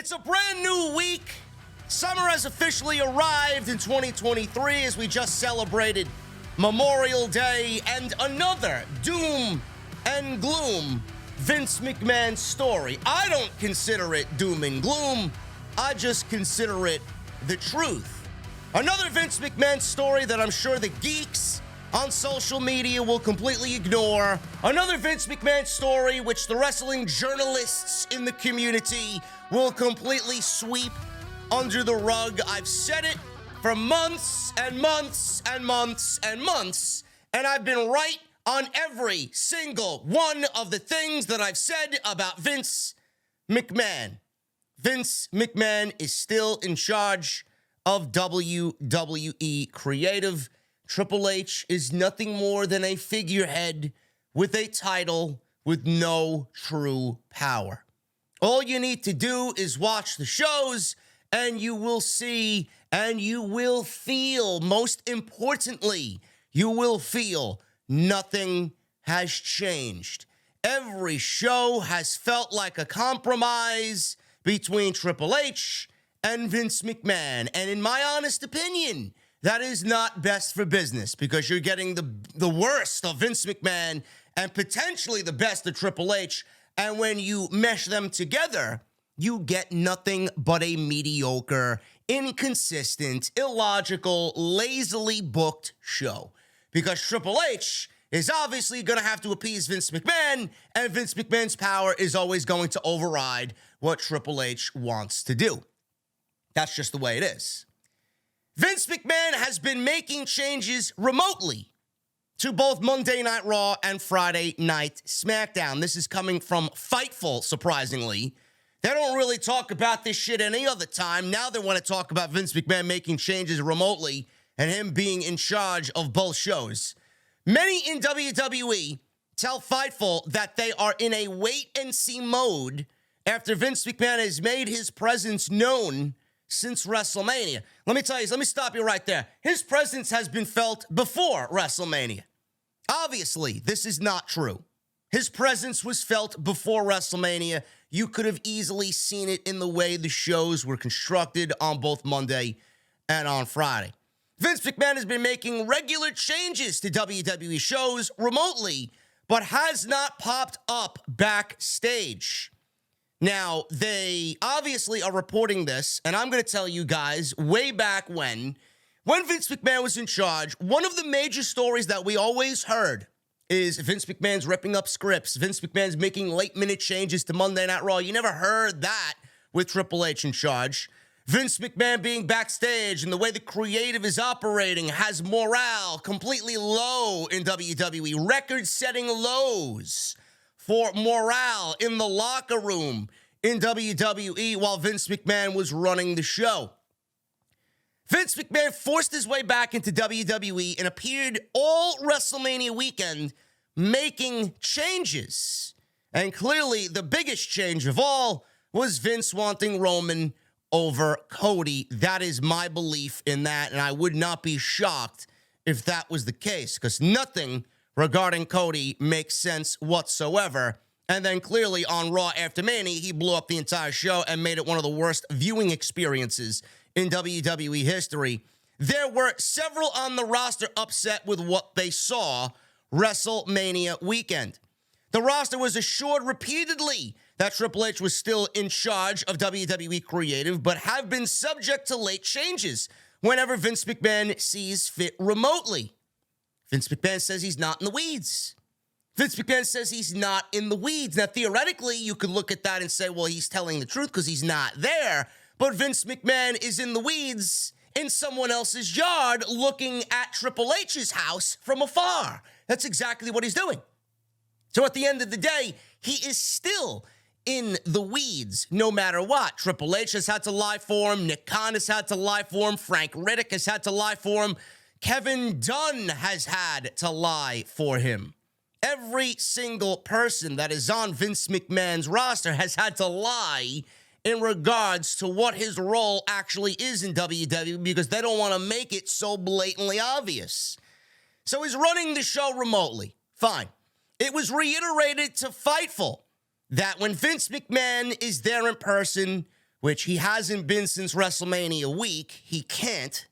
It's a brand new week. Summer has officially arrived in 2023 as we just celebrated Memorial Day and another doom and gloom Vince McMahon story. I don't consider it doom and gloom. I just consider it the truth. Another Vince McMahon story that I'm sure the geeks on social media will completely ignore. Another Vince McMahon story which the wrestling journalists in the community will completely sweep under the rug. I've said it for months and months and months and months, and I've been right on every single one of the things that I've said about Vince McMahon. Vince McMahon is still in charge of WWE Creative. Triple H is nothing more than a figurehead with a title with no true power. All you need to do is watch the shows and you will see and you will feel, most importantly, you will feel nothing has changed. Every show has felt like a compromise between Triple H and Vince McMahon. And in my honest opinion, that is not best for business because you're getting the worst of Vince McMahon and potentially the best of Triple H. And when you mesh them together, you get nothing but a mediocre, inconsistent, illogical, lazily booked show. Because Triple H is obviously going to have to appease Vince McMahon, and Vince McMahon's power is always going to override what Triple H wants to do. That's just the way it is. Vince McMahon has been making changes remotely to both Monday Night Raw and Friday Night SmackDown. This is coming from Fightful, surprisingly. They don't really talk about this shit any other time. Now they want to talk about Vince McMahon making changes remotely and him being in charge of both shows. Many in WWE tell Fightful that they are in a wait-and-see mode after Vince McMahon has made his presence known since WrestleMania. Let me stop you right there. His presence has been felt before WrestleMania. Obviously, this is not true. His presence was felt before WrestleMania. You could have easily seen it in the way the shows were constructed on both Monday and on Friday. Vince McMahon has been making regular changes to WWE shows remotely, but has not popped up backstage. Now, they obviously are reporting this, and I'm going to tell you guys, way back when Vince McMahon was in charge, one of the major stories that we always heard is Vince McMahon's ripping up scripts. Vince McMahon's making late-minute changes to Monday Night Raw. You never heard that with Triple H in charge. Vince McMahon being backstage and the way the creative is operating has morale completely low in WWE, record-setting lows for morale in the locker room in WWE while Vince McMahon was running the show. Vince McMahon forced his way back into WWE and appeared all WrestleMania weekend making changes. And clearly, the biggest change of all was Vince wanting Roman over Cody. That is my belief in that, and I would not be shocked if that was the case, because nothing regarding Cody makes sense whatsoever. And then clearly on Raw after Mania, he blew up the entire show and made it one of the worst viewing experiences in WWE history. There were several on the roster upset with what they saw WrestleMania weekend. The roster was assured repeatedly that Triple H was still in charge of WWE Creative, but have been subject to late changes whenever Vince McMahon sees fit remotely. Vince McMahon says he's not in the weeds. Vince McMahon says he's not in the weeds. Now, theoretically, you could look at that and say, well, he's telling the truth because he's not there. But Vince McMahon is in the weeds in someone else's yard looking at Triple H's house from afar. That's exactly what he's doing. So at the end of the day, he is still in the weeds no matter what. Triple H has had to lie for him. Nick Khan has had to lie for him. Frank Riddick has had to lie for him. Kevin Dunn has had to lie for him. Every single person that is on Vince McMahon's roster has had to lie in regards to what his role actually is in WWE because they don't want to make it so blatantly obvious. So he's running the show remotely. Fine. It was reiterated to Fightful that when Vince McMahon is there in person, which he hasn't been since WrestleMania week. He can't.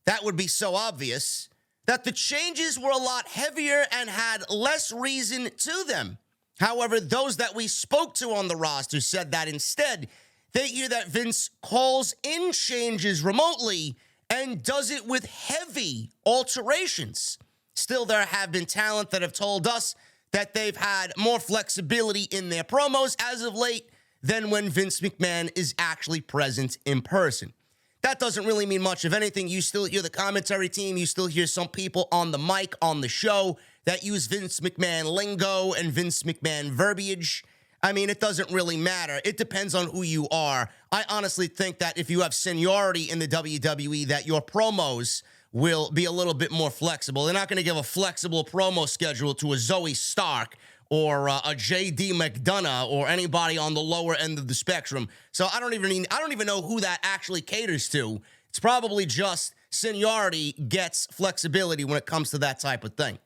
That would be so obvious. That the changes were a lot heavier and had less reason to them. However, those that we spoke to on the roster said that instead, they hear that Vince calls in changes remotely and does it with heavy alterations. Still, there have been talent that have told us that they've had more flexibility in their promos as of late than when Vince McMahon is actually present in person. That doesn't really mean much of anything. You still hear the commentary team. You still hear some people on the mic on the show that use Vince McMahon lingo and Vince McMahon verbiage. I mean, it doesn't really matter. It depends on who you are. I honestly think that if you have seniority in the WWE, that your promos will be a little bit more flexible. They're not going to give a flexible promo schedule to a Zoe Stark or a J.D. McDonough or anybody on the lower end of the spectrum. So I don't even know who that actually caters to. It's probably just seniority gets flexibility when it comes to that type of thing.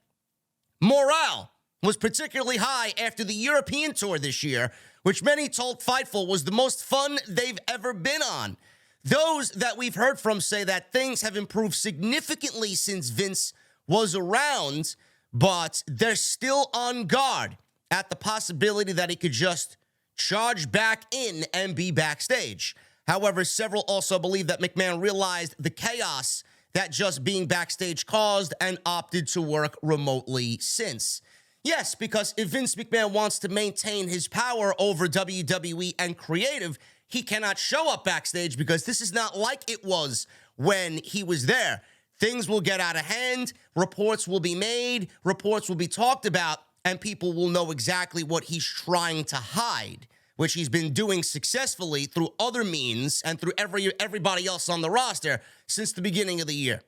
Morale was particularly high after the European tour this year, which many told Fightful was the most fun they've ever been on. Those that we've heard from say that things have improved significantly since Vince was around, but they're still on guard at the possibility that he could just charge back in and be backstage. However, several also believe that McMahon realized the chaos that just being backstage caused and opted to work remotely since. Yes, because if Vince McMahon wants to maintain his power over WWE and creative, he cannot show up backstage because this is not like it was when he was there. Things will get out of hand, reports will be made, reports will be talked about, and people will know exactly what he's trying to hide, which he's been doing successfully through other means and through everybody else on the roster since the beginning of the year.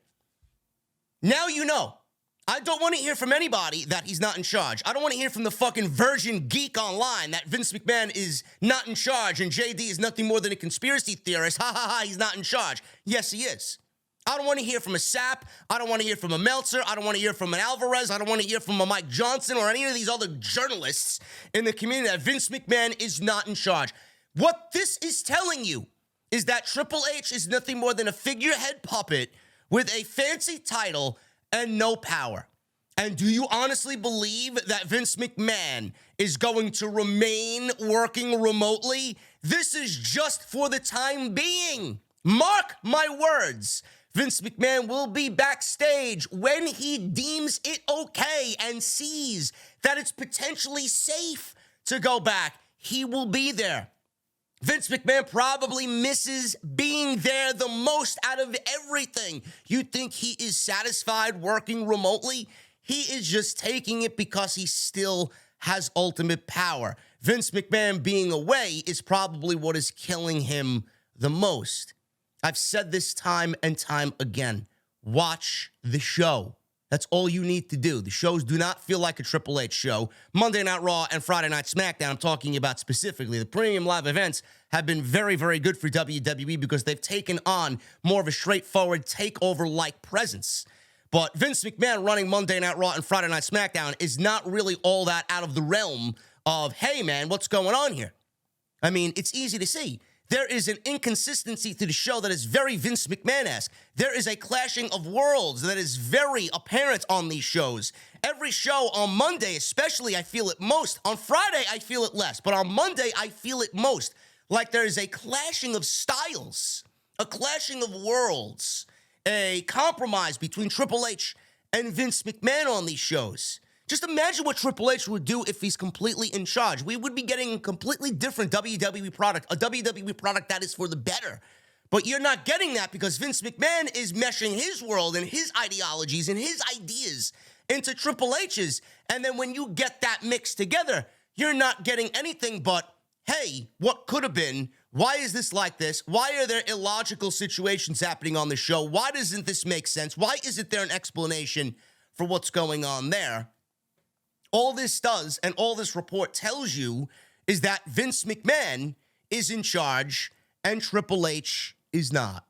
Now you know. I don't want to hear from anybody that he's not in charge. I don't want to hear from the fucking virgin geek online that Vince McMahon is not in charge and JD is nothing more than a conspiracy theorist. Ha ha ha, he's not in charge. Yes, he is. I don't want to hear from a Sapp. I don't want to hear from a Meltzer. I don't want to hear from an Alvarez. I don't want to hear from a Mike Johnson or any of these other journalists in the community that Vince McMahon is not in charge. What this is telling you is that Triple H is nothing more than a figurehead puppet with a fancy title and no power. And do you honestly believe that Vince McMahon is going to remain working remotely? This is just for the time being. Mark my words. Vince McMahon will be backstage when he deems it okay and sees that it's potentially safe to go back. He will be there. Vince McMahon probably misses being there the most out of everything. You think he is satisfied working remotely? He is just taking it because he still has ultimate power. Vince McMahon being away is probably what is killing him the most. I've said this time and time again. Watch the show. That's all you need to do. The shows do not feel like a Triple H show. Monday Night Raw and Friday Night SmackDown, I'm talking about specifically. The premium live events have been very, very good for WWE because they've taken on more of a straightforward takeover-like presence. But Vince McMahon running Monday Night Raw and Friday Night SmackDown is not really all that out of the realm of, hey, man, what's going on here? I mean, it's easy to see. There is an inconsistency to the show that is very Vince McMahon-esque. There is a clashing of worlds that is very apparent on these shows. Every show on Monday, especially, I feel it most. On Friday, I feel it less. But on Monday, I feel it most. Like there is a clashing of styles, a clashing of worlds, a compromise between Triple H and Vince McMahon on these shows. Just imagine what Triple H would do if he's completely in charge. We would be getting a completely different WWE product, a WWE product that is for the better. But you're not getting that because Vince McMahon is meshing his world and his ideologies and his ideas into Triple H's. And then when you get that mixed together, you're not getting anything but, hey, what could have been? Why is this like this? Why are there illogical situations happening on the show? Why doesn't this make sense? Why isn't there an explanation for what's going on there? All this does, and all this report tells you, is that Vince McMahon is in charge and Triple H is not.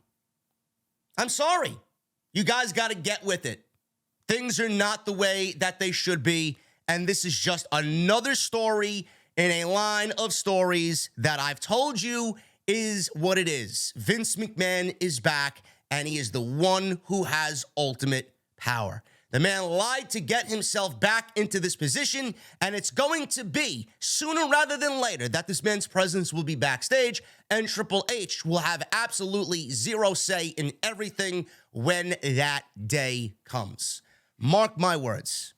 I'm sorry. You guys got to get with it. Things are not the way that they should be, and this is just another story in a line of stories that I've told you is what it is. Vince McMahon is back, and he is the one who has ultimate power. The man lied to get himself back into this position, and it's going to be sooner rather than later that this man's presence will be backstage, and Triple H will have absolutely zero say in everything when that day comes. Mark my words.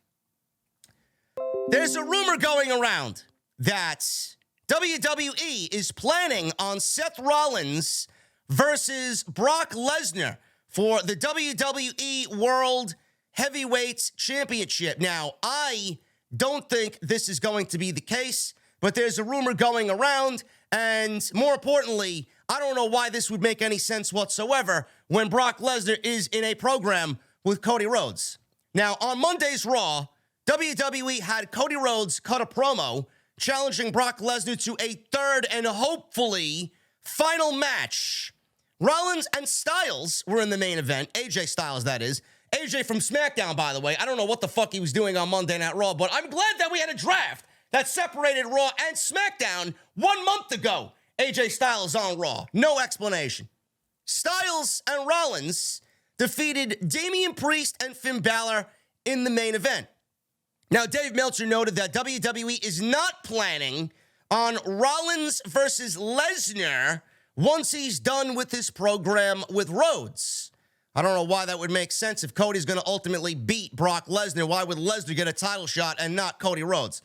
There's a rumor going around that WWE is planning on Seth Rollins versus Brock Lesnar for the WWE World Heavyweight Championship. Now, I don't think this is going to be the case, but there's a rumor going around, and more importantly, I don't know why this would make any sense whatsoever when Brock Lesnar is in a program with Cody Rhodes. Now, on Monday's Raw, WWE had Cody Rhodes cut a promo challenging Brock Lesnar to a third and hopefully final match. Rollins and Styles were in the main event. AJ Styles, that is. AJ from SmackDown, by the way. I don't know what the fuck he was doing on Monday Night Raw, but I'm glad that we had a draft that separated Raw and SmackDown 1 month ago. AJ Styles on Raw. No explanation. Styles and Rollins defeated Damian Priest and Finn Balor in the main event. Now, Dave Meltzer noted that WWE is not planning on Rollins versus Lesnar once he's done with his program with Rhodes. I don't know why that would make sense. If Cody's going to ultimately beat Brock Lesnar, why would Lesnar get a title shot and not Cody Rhodes?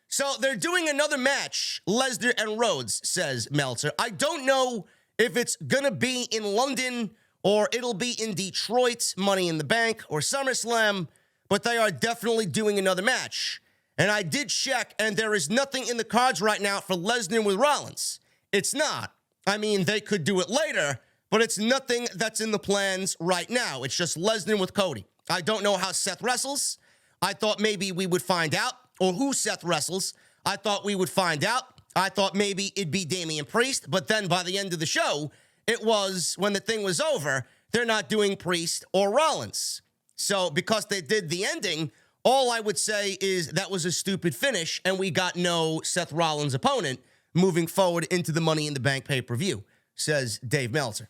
So they're doing another match, Lesnar and Rhodes, says Meltzer. I don't know if it's going to be in London or it'll be in Detroit, Money in the Bank, or SummerSlam, but they are definitely doing another match. And I did check, and there is nothing in the cards right now for Lesnar with Rollins. It's not. I mean, they could do it later, but it's nothing that's in the plans right now. It's just Lesnar with Cody. I don't know how Seth wrestles. I thought maybe we would find out, or who Seth wrestles. I thought we would find out. I thought maybe it'd be Damian Priest, but then by the end of the show, it was, when the thing was over, they're not doing Priest or Rollins. So because they did the ending, all I would say is that was a stupid finish, and we got no Seth Rollins opponent moving forward into the Money in the Bank pay-per-view, says Dave Meltzer.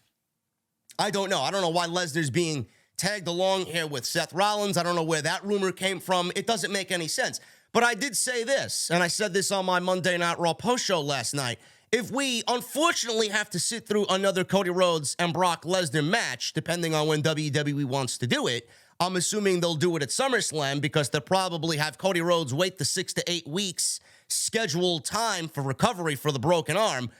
I don't know. I don't know why Lesnar's being tagged along here with Seth Rollins. I don't know where that rumor came from. It doesn't make any sense. But I did say this, and I said this on my Monday Night Raw post show last night. If we unfortunately have to sit through another Cody Rhodes and Brock Lesnar match, depending on when WWE wants to do it, I'm assuming they'll do it at SummerSlam because they'll probably have Cody Rhodes wait the 6 to 8 weeks scheduled time for recovery for the broken arm.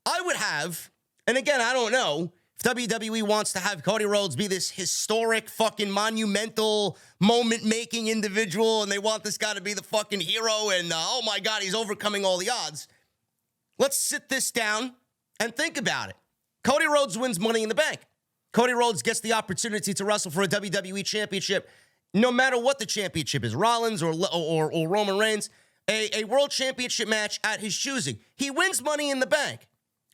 I would have, and again, I don't know, if WWE wants to have Cody Rhodes be this historic, fucking monumental, moment-making individual, and they want this guy to be the fucking hero, and oh my God, he's overcoming all the odds. Let's sit this down and think about it. Cody Rhodes wins Money in the Bank. Cody Rhodes gets the opportunity to wrestle for a WWE championship, no matter what the championship is, Rollins or Roman Reigns, a world championship match at his choosing. He wins Money in the Bank.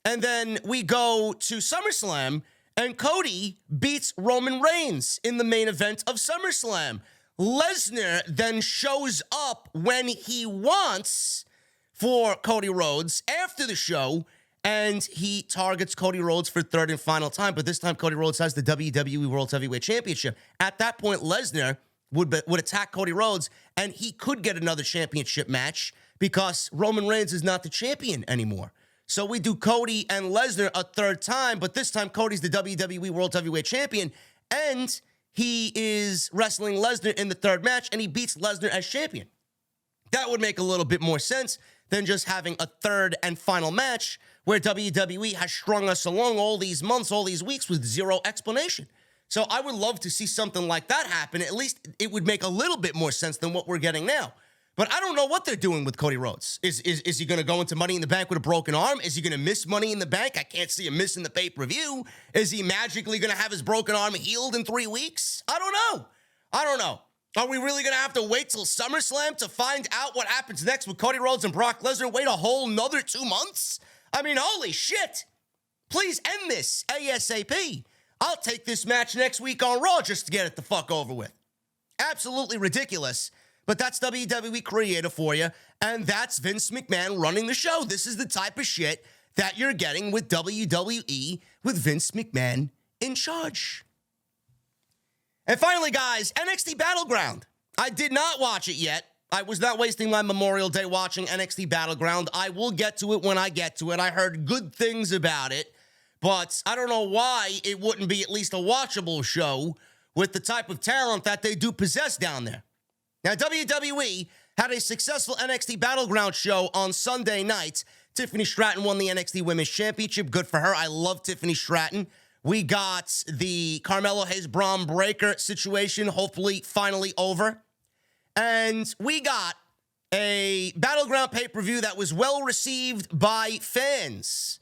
And then we go to SummerSlam, and Cody beats Roman Reigns in the main event of SummerSlam. Lesnar then shows up when he wants for Cody Rhodes after the show, and he targets Cody Rhodes for third and final time. But this time, Cody Rhodes has the WWE World Heavyweight Championship. At that point, Lesnar would attack Cody Rhodes, and he could get another championship match because Roman Reigns is not the champion anymore. So we do Cody and Lesnar a third time, but this time Cody's the WWE World Heavyweight Champion, and he is wrestling Lesnar in the third match, and he beats Lesnar as champion. That would make a little bit more sense than just having a third and final match where WWE has strung us along all these months, all these weeks with zero explanation. So I would love to see something like that happen. At least it would make a little bit more sense than what we're getting now. But I don't know what they're doing with Cody Rhodes. Is he going to go into Money in the Bank with a broken arm? Is he going to miss Money in the Bank? I can't see him missing the pay-per-view. Is he magically going to have his broken arm healed in 3 weeks? I don't know. Are we really going to have to wait till SummerSlam to find out what happens next with Cody Rhodes and Brock Lesnar? Wait a whole nother 2 months? I mean, holy shit. Please end this ASAP. I'll take this match next week on Raw just to get it the fuck over with. Absolutely ridiculous. But that's WWE creative for you, and that's Vince McMahon running the show. This is the type of shit that you're getting with WWE with Vince McMahon in charge. And finally, guys, NXT Battleground. I did not watch it yet. I was not wasting my Memorial Day watching NXT Battleground. I will get to it when I get to it. I heard good things about it, but I don't know why it wouldn't be at least a watchable show with the type of talent that they do possess down there. Now, WWE had a successful NXT Battleground show on Sunday night. Tiffany Stratton won the NXT Women's Championship. Good for her. I love Tiffany Stratton. We got the Carmelo Hayes-Braun Breaker situation, hopefully finally over. And we got a Battleground pay-per-view that was well-received by fans.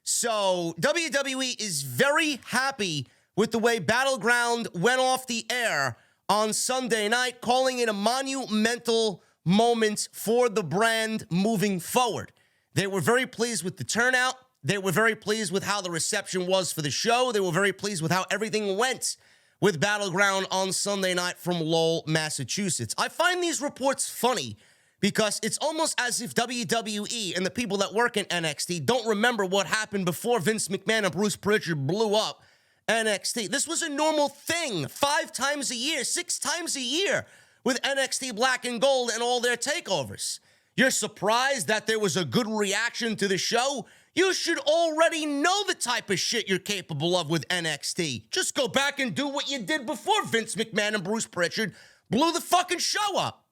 So WWE is very happy with the way Battleground went off the air on Sunday night, calling it a monumental moment for the brand moving forward. They were very pleased with the turnout. They were very pleased with how the reception was for the show. They were very pleased with how everything went with Battleground on Sunday night from Lowell, Massachusetts. I find these reports funny because it's almost as if WWE and the people that work in NXT don't remember what happened before Vince McMahon and Bruce Pritchard blew up NXT. This was a normal thing 5 times a year, 6 times a year with NXT Black and Gold and all their takeovers. You're surprised that there was a good reaction to the show? You should already know the type of shit you're capable of with NXT. Just go back and do what you did before Vince McMahon and Bruce Pritchard blew the fucking show up.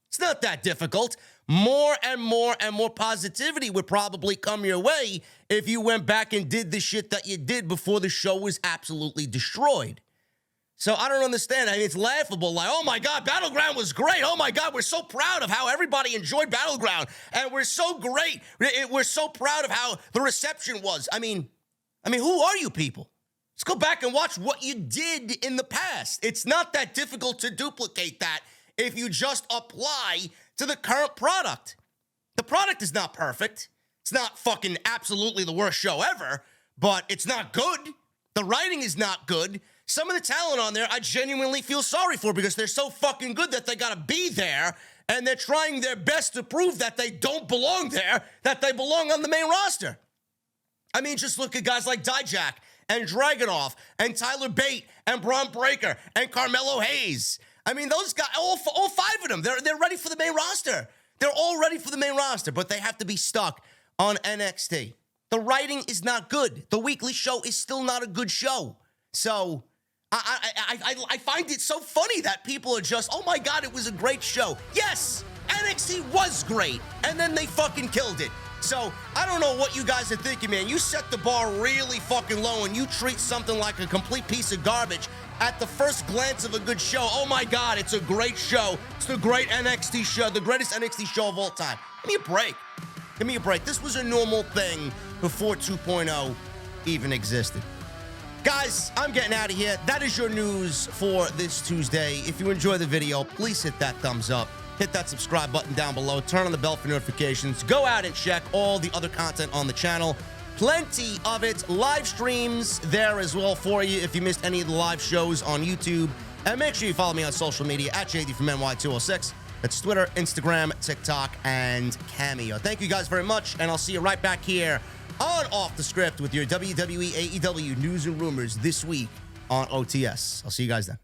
It's not that difficult. More and more and more positivity would probably come your way if you went back and did the shit that you did before the show was absolutely destroyed. So I don't understand. I mean, it's laughable. Like, oh my God, Battleground was great. Oh my God, we're so proud of how everybody enjoyed Battleground. And we're so great. We're so proud of how the reception was. I mean, who are you people? Let's go back and watch what you did in the past. It's not that difficult to duplicate that if you just apply to the current product. The product is not perfect. It's not fucking absolutely the worst show ever, but it's not good. The writing is not good. Some of the talent on there, I genuinely feel sorry for because they're so fucking good that they gotta be there, and they're trying their best to prove that they don't belong there, that they belong on the main roster. I mean, just look at guys like Dijak and Dragunov and Tyler Bate and Braun Breaker and Carmelo Hayes. I mean, those guys, all 5 of them, they're ready for the main roster. They're all ready for the main roster, but they have to be stuck on NXT. The writing is not good. The weekly show is still not a good show. So I find it so funny that people are just, oh my God, it was a great show. Yes, NXT was great, and then they fucking killed it. So I don't know what you guys are thinking, man. You set the bar really fucking low and you treat something like a complete piece of garbage at the first glance of a good show. Oh my God, it's a great show. It's the great NXT show, the greatest NXT show of all time. Give me a break. Give me a break. This was a normal thing before 2.0 even existed. Guys, I'm getting out of here. That is your news for this Tuesday. If you enjoy the video, please hit that thumbs up. Hit that subscribe button down below. Turn on the bell for notifications. Go out and check all the other content on the channel. Plenty of it. Live streams there as well for you if you missed any of the live shows on YouTube. And make sure you follow me on social media at JD from NY206. That's Twitter, Instagram, TikTok, and Cameo. Thank you guys very much, and I'll see you right back here on Off the Script with your WWE AEW news and rumors this week on OTS. I'll see you guys then.